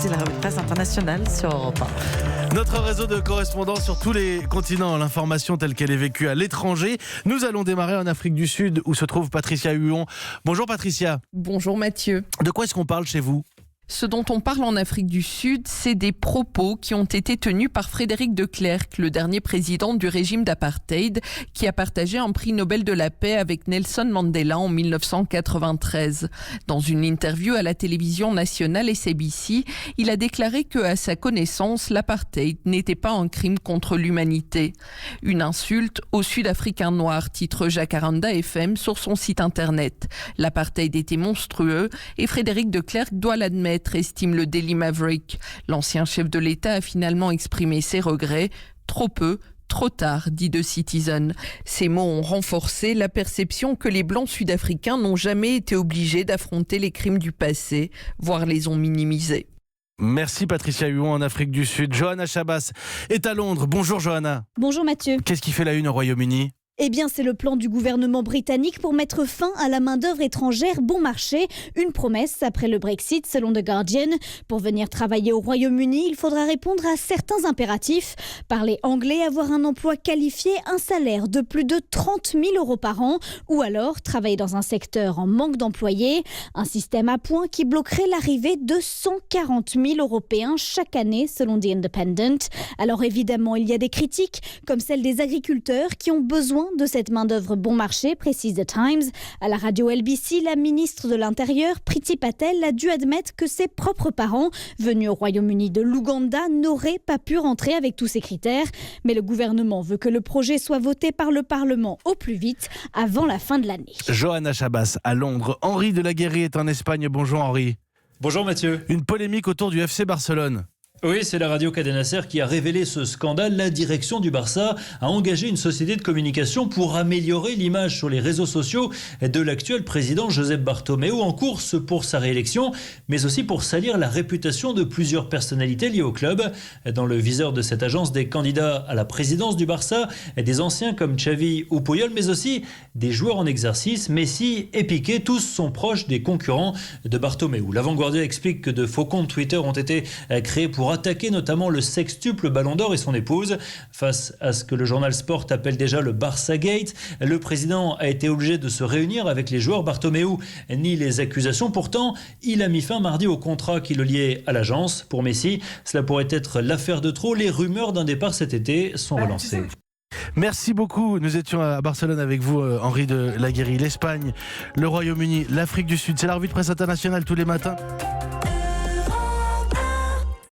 c'est la revue de presse internationale sur Europe 1. Notre réseau de correspondants sur tous les continents, l'information telle qu'elle est vécue à l'étranger. Nous allons démarrer en Afrique du Sud où se trouve Patricia Huon. Bonjour Patricia. Bonjour Mathieu. De quoi est-ce qu'on parle chez vous ? Ce dont on parle en Afrique du Sud, c'est des propos qui ont été tenus par Frédéric de Klerk, le dernier président du régime d'apartheid, qui a partagé un prix Nobel de la paix avec Nelson Mandela en 1993. Dans une interview à la télévision nationale SABC, il a déclaré que, à sa connaissance, l'apartheid n'était pas un crime contre l'humanité. Une insulte aux Sud-Africains noirs, titre Jacaranda FM sur son site internet. L'apartheid était monstrueux et Frédéric de Klerk doit l'admettre, estime le Daily Maverick. L'ancien chef de l'État a finalement exprimé ses regrets. Trop peu, trop tard, dit The Citizen. Ces mots ont renforcé la perception que les Blancs sud-africains n'ont jamais été obligés d'affronter les crimes du passé, voire les ont minimisés. Merci Patricia Huon en Afrique du Sud. Johanna Chabas est à Londres. Bonjour Johanna. Bonjour Mathieu. Qu'est-ce qui fait la une au Royaume-Uni ? Eh bien, c'est le plan du gouvernement britannique pour mettre fin à la main-d'œuvre étrangère bon marché. Une promesse après le Brexit, selon The Guardian. Pour venir travailler au Royaume-Uni, il faudra répondre à certains impératifs. Parler anglais, avoir un emploi qualifié, un salaire de plus de 30 000 € par an. Ou alors travailler dans un secteur en manque d'employés. Un système à points qui bloquerait l'arrivée de 140 000 Européens chaque année, selon The Independent. Alors évidemment, il y a des critiques, comme celle des agriculteurs qui ont besoin de cette main-d'œuvre bon marché, précise The Times. À la radio LBC, la ministre de l'Intérieur, Priti Patel, a dû admettre que ses propres parents, venus au Royaume-Uni de l'Ouganda, n'auraient pas pu rentrer avec tous ces critères. Mais le gouvernement veut que le projet soit voté par le Parlement au plus vite, avant la fin de l'année. Johanna Chabas à Londres. Henri de la Guérie est en Espagne. Bonjour Henri. Bonjour Mathieu. Une polémique autour du FC Barcelone. Oui, c'est la radio Cadena Ser qui a révélé ce scandale. La direction du Barça a engagé une société de communication pour améliorer l'image sur les réseaux sociaux de l'actuel président Josep Bartomeu, en course pour sa réélection, mais aussi pour salir la réputation de plusieurs personnalités liées au club. Dans le viseur de cette agence, des candidats à la présidence du Barça, des anciens comme Xavi ou Puyol, mais aussi des joueurs en exercice, Messi et Piqué, tous sont proches des concurrents de Bartomeu. L'Avant-Guardia explique que de faux comptes Twitter ont été créés pour attaquer notamment le sextuple Ballon d'Or et son épouse. Face à ce que le journal Sport appelle déjà le Barça Gate, le président a été obligé de se réunir avec les joueurs. Bartomeu nie les accusations. Pourtant, il a mis fin mardi au contrat qui le liait à l'agence. Pour Messi, cela pourrait être l'affaire de trop. Les rumeurs d'un départ cet été sont relancées. Merci beaucoup. Nous étions à Barcelone avec vous, Henri de la Guérie. L'Espagne, le Royaume-Uni, l'Afrique du Sud. C'est la revue de presse internationale tous les matins.